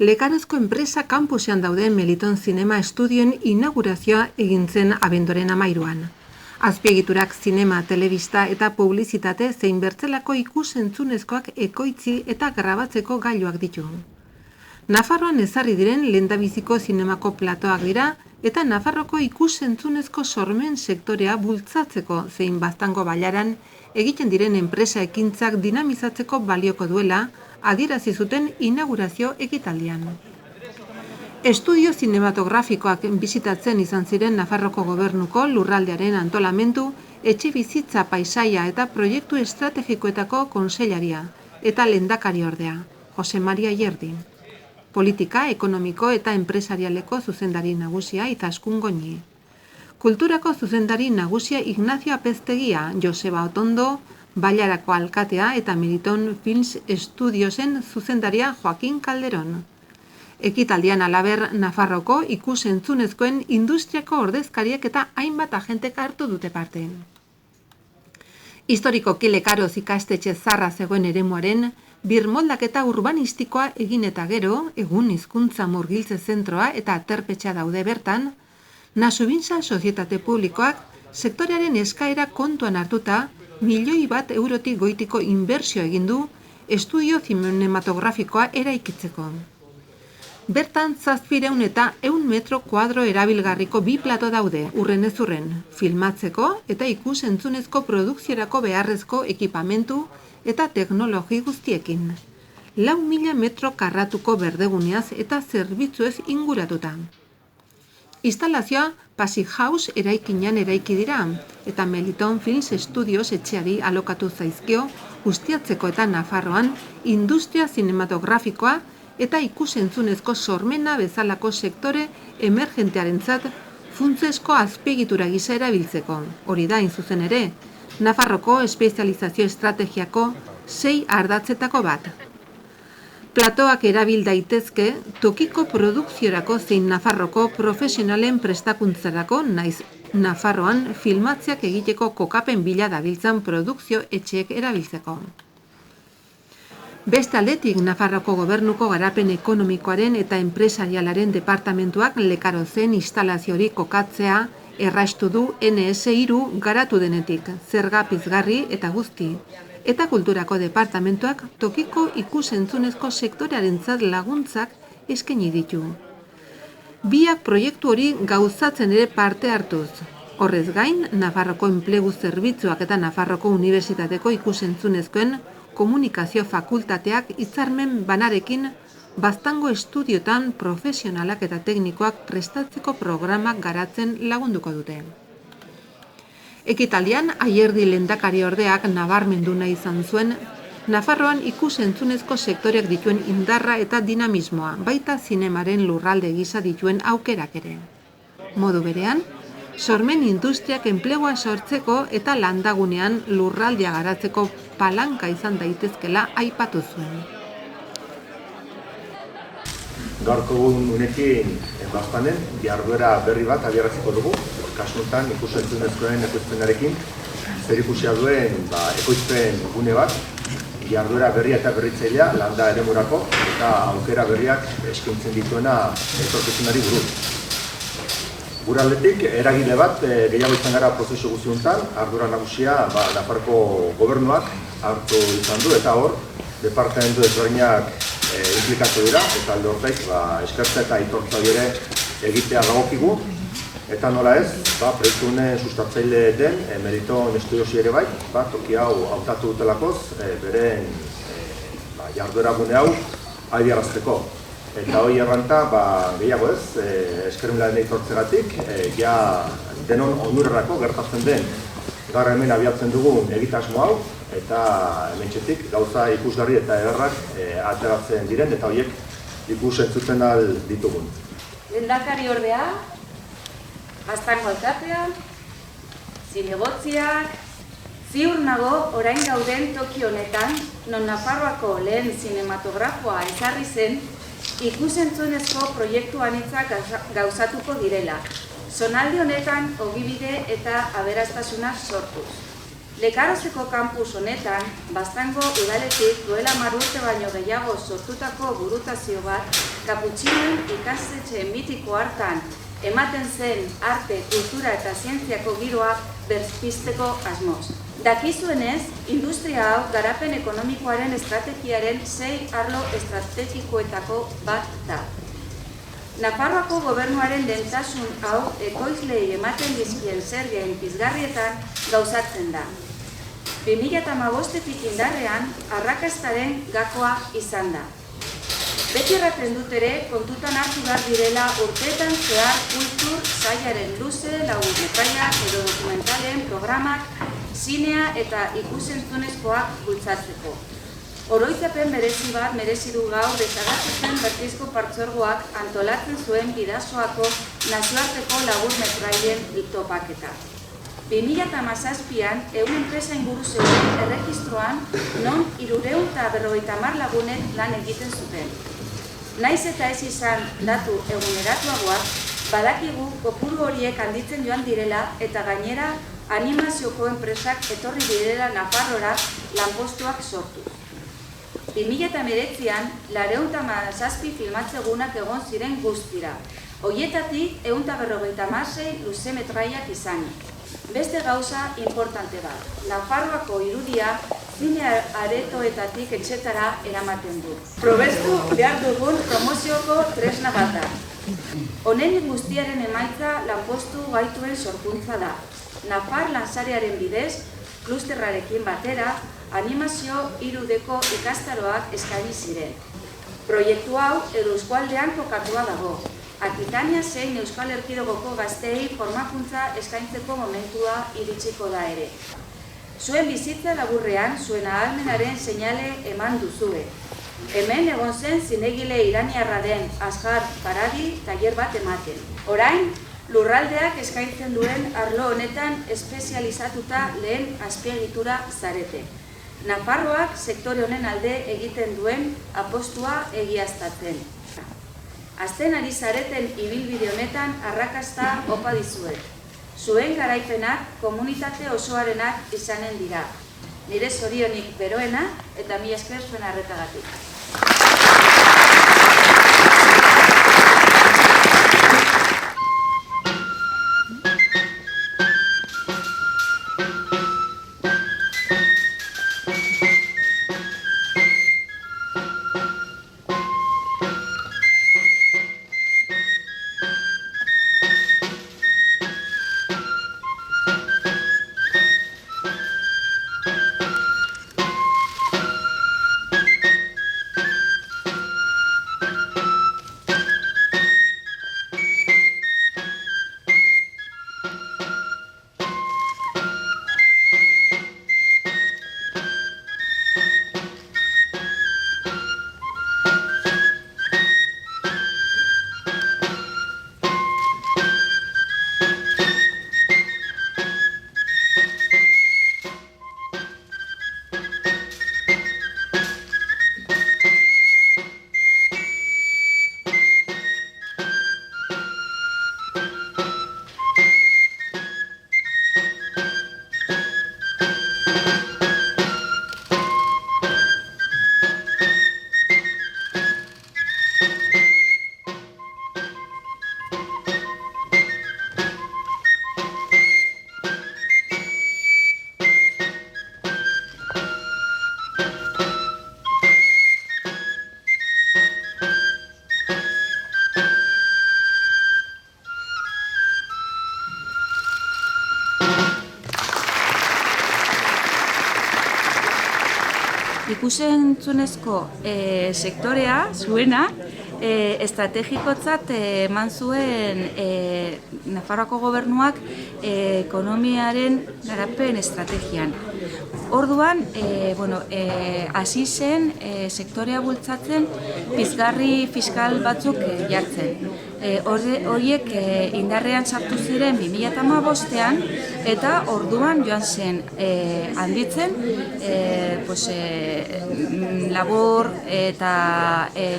Lekarozko enpresa kampusean dauden Meliton Zinema Estudioen inaugurazioa egin zen abenduaren 13an. Azpiegiturak zinema, telebista eta publizitate zein bertzelako ikus-entzunezkoak ekoitzi eta grabatzeko gailuak ditu. Nafarroan ezarri diren lehendabiziko zinemako platoak dira eta Nafarroko ikus-entzunezko sormen sektorea bultzatzeko zein baztango bailaran egiten diren enpresa ekintzak dinamizatzeko balioko duela adierazi zuten inaugurazio ekitaldian. Estudio zinematografikoak bisitatzen izan ziren Nafarroko Gobernuko lurraldearen antolamendu, etxebizitza paisaia eta proiektu estrategikoetako kontseilaria eta lehendakariordea, Jose Maria Ierdi. Politika, ekonomiko eta enpresarialeko zuzendari nagusia Izaskun Goñi. Kulturako zuzendari nagusia Ignacio Apeztegia, Joseba Otondo, Bailarako alkatea eta Meliton Films Studiosen zuzendaria Joaquin Calderón. Ekitaldian halaber Nafarroko ikus-entzunezkoen industriako ordezkariek eta hainbat agentek hartu dute parte. Historikoki Lekaroz ikastetxe zarra zegoen eremuaren birmoldaketa urbanistikoa egin eta gero, egun hizkuntza murgiltze zentroa eta aterpetxea daude bertan, Nasubintza Sozietate Publikoak sektorearen eskaera kontuan hartuta €1.000.000 eurotik goitiko inbertsio egin du estudio zinematografikoa eraikitzeko. Bertan 700 eta 100 metro kuadro erabilgarriko 2 plato daude, urren ez urren, filmatzeko eta ikus-entzunezko produkziorako beharrezko ekipamentu eta teknologi guztiekin. 4.000 metro karratuko berdeguneaz eta zerbitzuez inguratuta. Instalazioa Passy House eraikinean eraiki dira, eta Meliton Films Studios etxeari alokatu zaizkio ustiatzeko eta Nafarroan industria zinematografikoa eta ikus-entzunezko sormena bezalako sektore emergentearentzat funtsezko azpiegitura gisa erabiltzeko. Hori da, hain zuzen ere, Nafarroko espezializazio estrategiako 6 ardatzetako bat. Platoak erabil daitezke tokiko produkziorako zein Nafarroko profesionalen prestakuntzarako naiz Nafarroan filmatzeak egiteko kokapen bila dabiltzan produkzio etxeek erabiltzeko. Beste aldetik, Nafarroko Gobernuko garapen ekonomikoaren eta enpresarialaren departamentuak Lekarozen instalazio hori kokatzea erraztu du NS3 garatu denetik, zerga pizgarri eta guzti, eta kulturako departamentuak tokiko ikus-entzunezko sektorearentzat laguntzak eskaini ditu. Biak proiektu hori gauzatzen ere parte hartuz. Horrez gain, Nafarroko Enplegu Zerbitzuak eta Nafarroko Unibertsitateko ikus-entzunezkoen komunikazio fakultateak hitzarmen banarekin baztango estudiotan profesionalak eta teknikoak prestatzeko programak garatzen lagunduko dute. Ekitaldian, Aierdi lehendakariordeak nabarmendu nahi izan zuen, Nafarroan ikus-entzunezko sektoreak dituen indarra eta dinamismoa, baita zinemaren lurralde gisa dituen aukerak ere. Modu berean, sormen industriak enplegua sortzeko eta landagunean lurraldea garatzeko palanka izan daitezkela aipatu zuen. Gaurko unekin bazpanen, jarduera berri bat abiaraziko dugu, kasuntan ikus-entzunezkoen ekoizpenarekin, zerikusia duen ekoizpen gune bat, jarduera berria eta berritzailea landa eremurako eta aukera berriak eskaintzen dituena etorkizunari buruz. Gure aldetik, eragile bat gehiago izan gara prozesu guztiuntan, ardura nagusia Nafarroko Gobernuak hartu izan du eta hor, departamentu ezberdinak implikatu dira, eta alde horrek eskertza eta aitortza ere egitea dagokigu, eta nola ez, proiektu honen sustatzaile den Meliton Studiosi ere bai, toki hau hautatu dutelakoz, beren jarduera gune hau adierazteko. Eta hori erranta, gehiago ez, eskermilaren aitortzegatik, denon onurrerako gertatzen den gaur hemen abiatzen dugun egitasmo hau, eta hementxetik gauza ikusgarri eta ederrak ateratzen diren, eta horiek ikus-entzuten ahal ditugun. Lehendakariordea, baztango alkatea, zinegotziak, ziur nago orain gauden toki honetan, non Nafarroako lehen zinematografoa ezarri zen, ikus-entzunezko proiektu anitzak gauzatuko direla. Zonalde honetan ogibide eta aberastasuna sortuz. Lekarozeko kampus honetan, Baztango udaletik duela 10 urte baino gehiago sortutako burutazio bat kaputxinoen ikastetxe mitiko hartan ematen zen arte, kultura eta zientziako giroa berpizteko asmoz. Dakizuenez, industria hau garapen ekonomikoaren estrategiaren 6 arlo estrategikoetako bat da. Nafarroako gobernuaren lehentasun hau ekoizleei ematen dizkien zergen pizgarrietan gauzatzen da. 2015-etik indarrean arrakastaren gakoa izan da. Beti erraten dut ere, kontutan hartu behar direla urteetan zehar kultur sailaren luze, laburmetraiak edo dokumentalen programak, zinea eta ikusentzunezkoak bultzatzeko. Oroitzapen berezi bat merezi du gaur Desagertzen Bertizko Partzuergoak antolatzen zuen Bidasoako nazioarteko laburmetraien topaketa. 2017an, 100 enpresa inguru zeuden erregistroan, non 350 lagunek lan egiten zuten. Naiz eta ez izan datu eguneratuagoak, badakigu kopuru horiek handitzen joan direla eta gainera animazioko enpresak etorri direla Nafarrora lanpostuak sortu. 2019an, 417 filmatzegunak egon ziren guztira. Hoietatik 156 luzemetraiak izanik. Beste gauza importante bat, Nafarroako irudia zine aretoetatik etxetara eramaten du. Probestu behar dugun promozioko tresna bat da. Honen guztiaren emaitza lanpostu gaituen sorkuntza da. Nafar lansarearen bidez, klusterrarekin batera, animazio 3Dko ikastaroak eskaini ziren. Proiektu hau Euskualdean kokatua dago. Akitania zein Euskal Erkidegoko gazteei formakuntza eskaintzeko momentua iritsiko da ere. Zuen bizitza laburrean, zuen ahalmenaren seinale eman duzue. Hemen egon zen zinegile iraniarra den Asghar Farhadi tailer bat ematen. Orain, lurraldeak eskaintzen duen arlo honetan espezializatuta lehen azpiegitura zarete. Nafarroak sektore honen alde egiten duen apostua egiaztatzen. Azten ari zareten ibilbide honetan arrakasta opa dizuet. Zuen garaipenak komunitate osoarenak izanen dira. Nire zorionik beroena eta mila esker zuen arretagatik. Ikusentzunezko sektorea, zuena, estrategikotzat eman zuen Nafarroako gobernuak ekonomiaren garapen estrategian. Orduan, hasi zen sektorea bultzatzen pizgarri fiskal batzuk jartzen. horiek indarrean sartu ziren 2015ean eta orduan joan zen handitzen labor eta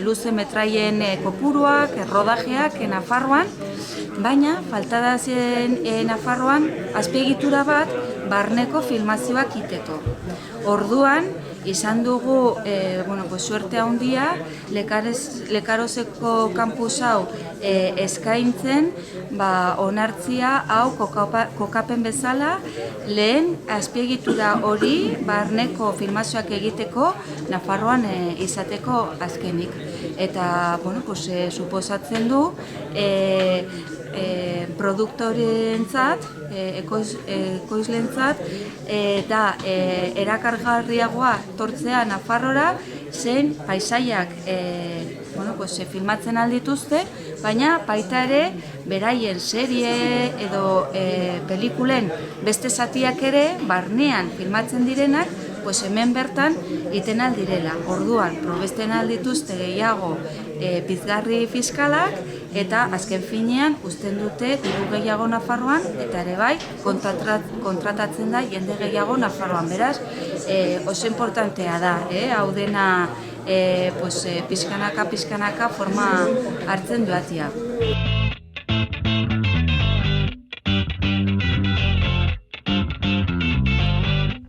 luze metraien kopuruak, rodajeak Nafarroan, baina falta da zen Nafarroan azpiegitura bat barneko filmazioak iteko. Orduan, izan dugu suerte handia Lekarozeko kampus hau eskaintzen onartzia hau kokapen bezala lehen azpiegitura hori barneko filmazioak egiteko Nafarroan izateko azkenik. Eta suposatzen du produktorentzat, ekoizlentzat eta erakargarriagoa tortzea Nafarrora zen paisaiak filmatzen aldituzte, baina baita ere beraien serie edo pelikulen beste zatiak ere barnean filmatzen direnak hemen bertan iten aldirela. Orduan, probesten aldituzte gehiago pizgarri fiskalak eta azken finean uzten dute diru gehiago Nafarroan eta ere bai kontratatzen da jende gehiago Nafarroan. Beraz, oso importantea da, hau dena pizkanaka forma hartzen duatia.